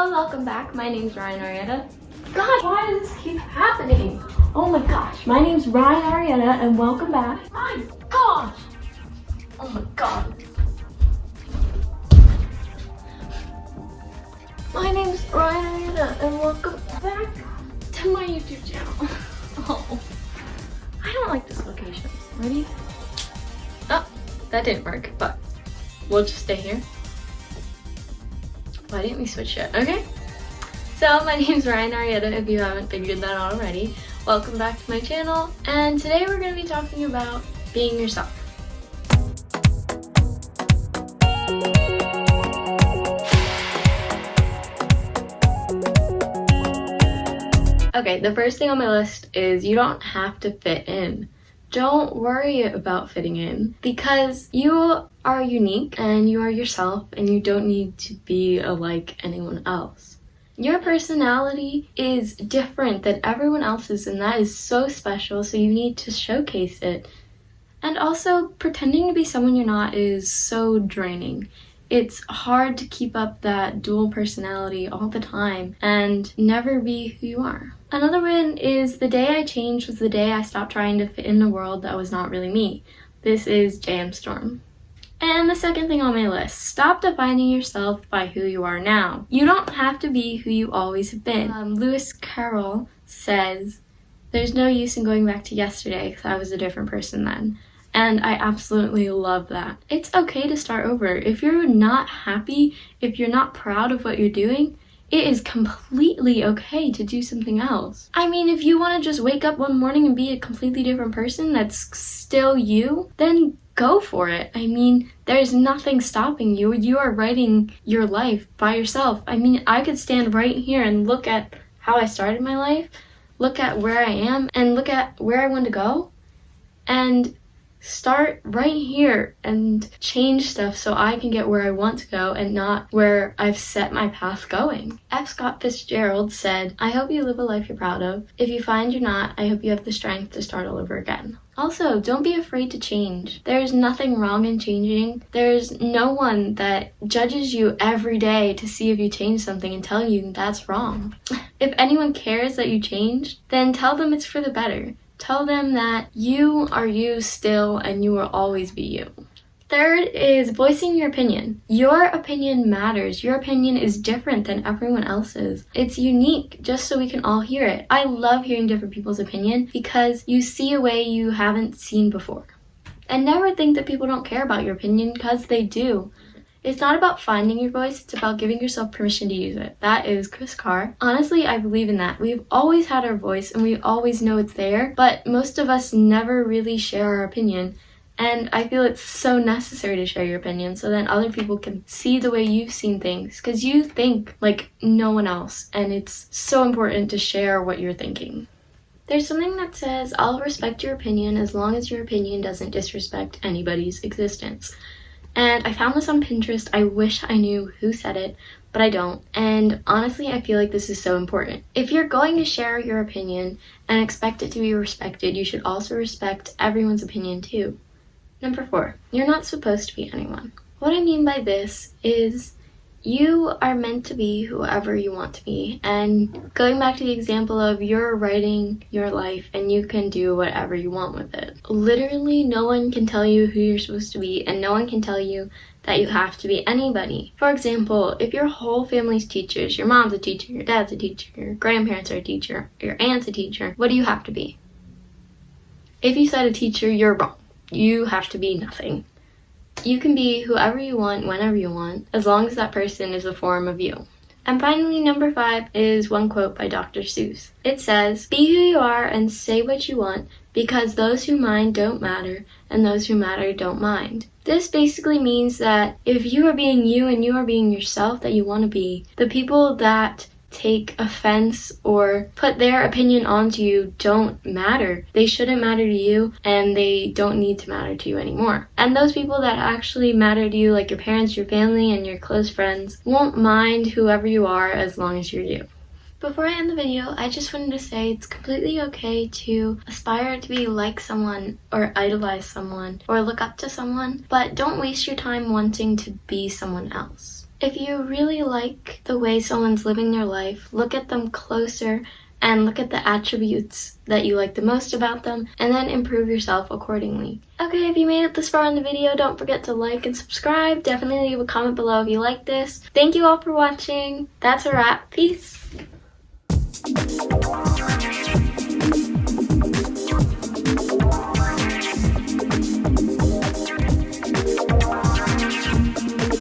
Hello, welcome back. My name's Rhyan Arietta. Gosh, why does this keep happening? Oh my gosh, my name's Rhyan Arietta and welcome back. My gosh! Oh my god. My name's Rhyan Arietta and welcome back to my YouTube channel. Oh, I don't like this location. Ready? Oh, that didn't work, but we'll just stay here. Why didn't we switch it? Okay. So my name's Rhyan Arietta, if you haven't figured that out already. Welcome back to my channel, and today we're going to be talking about being yourself. Okay, the first thing on my list is you don't have to fit in. Don't worry about fitting in because you are unique and you are yourself and you don't need to be like anyone else. Your personality is different than everyone else's and that is so special, so you need to showcase it. And also, pretending to be someone you're not is so draining. It's hard to keep up that dual personality all the time and never be who you are. Another one is the day I changed was the day I stopped trying to fit in a world that was not really me. This is JM Storm. And the second thing on my list, stop defining yourself by who you are now. You don't have to be who you always have been. Lewis Carroll says, "There's no use in going back to yesterday because I was a different person then." And I absolutely love that. It's okay to start over. If you're not happy, if you're not proud of what you're doing, it is completely okay to do something else. I mean, if you want to just wake up one morning and be a completely different person that's still you, then go for it. I mean, there's nothing stopping you. You are writing your life by yourself. I mean, I could stand right here and look at how I started my life, look at where I am, and look at where I want to go, and start right here and change stuff so I can get where I want to go and not where I've set my path going. F. Scott Fitzgerald said, "I hope you live a life you're proud of. If you find you're not, I hope you have the strength to start all over again." Also, don't be afraid to change. There's nothing wrong in changing. There's no one that judges you every day to see if you change something and tell you that's wrong. If anyone cares that you changed, then tell them it's for the better. Tell them that you are you still and you will always be you. Third is voicing your opinion. Your opinion matters. Your opinion is different than everyone else's. It's unique just so we can all hear it. I love hearing different people's opinion because you see a way you haven't seen before. And never think that people don't care about your opinion because they do. It's not about finding your voice, it's about giving yourself permission to use it. That is Chris Carr. Honestly, I believe in that. We've always had our voice and we always know it's there, but most of us never really share our opinion. And I feel it's so necessary to share your opinion so then other people can see the way you've seen things, because you think like no one else, and it's so important to share what you're thinking. There's something that says, "I'll respect your opinion as long as your opinion doesn't disrespect anybody's existence." And I found this on Pinterest. I wish I knew who said it, but I don't. And honestly, I feel like this is so important. If you're going to share your opinion and expect it to be respected, you should also respect everyone's opinion too. Number 4, you're not supposed to be anyone. What I mean by this is you are meant to be whoever you want to be. And going back to the example of you're writing your life and you can do whatever you want with it. Literally, no one can tell you who you're supposed to be and no one can tell you that you have to be anybody. For example, if your whole family's teachers, your mom's a teacher, your dad's a teacher, your grandparents are a teacher, your aunt's a teacher, what do you have to be? If you said a teacher, you're wrong. You have to be nothing. You can be whoever you want, whenever you want, as long as that person is a form of you. And finally, number 5 is one quote by Dr. Seuss. It says, "Be who you are and say what you want, because those who mind don't matter, and those who matter don't mind." This basically means that if you are being you and you are being yourself that you want to be, the people that take offense or put their opinion onto you don't matter. They shouldn't matter to you and they don't need to matter to you anymore. And those people that actually matter to you, like your parents, your family, and your close friends, won't mind whoever you are as long as you're you. Before I end the video, I just wanted to say it's completely okay to aspire to be like someone or idolize someone or look up to someone, but don't waste your time wanting to be someone else. If you really like the way someone's living their life, look at them closer and look at the attributes that you like the most about them, and then improve yourself accordingly. Okay, if you made it this far in the video, don't forget to like and subscribe. Definitely leave a comment below if you like this. Thank you all for watching. That's a wrap. Peace.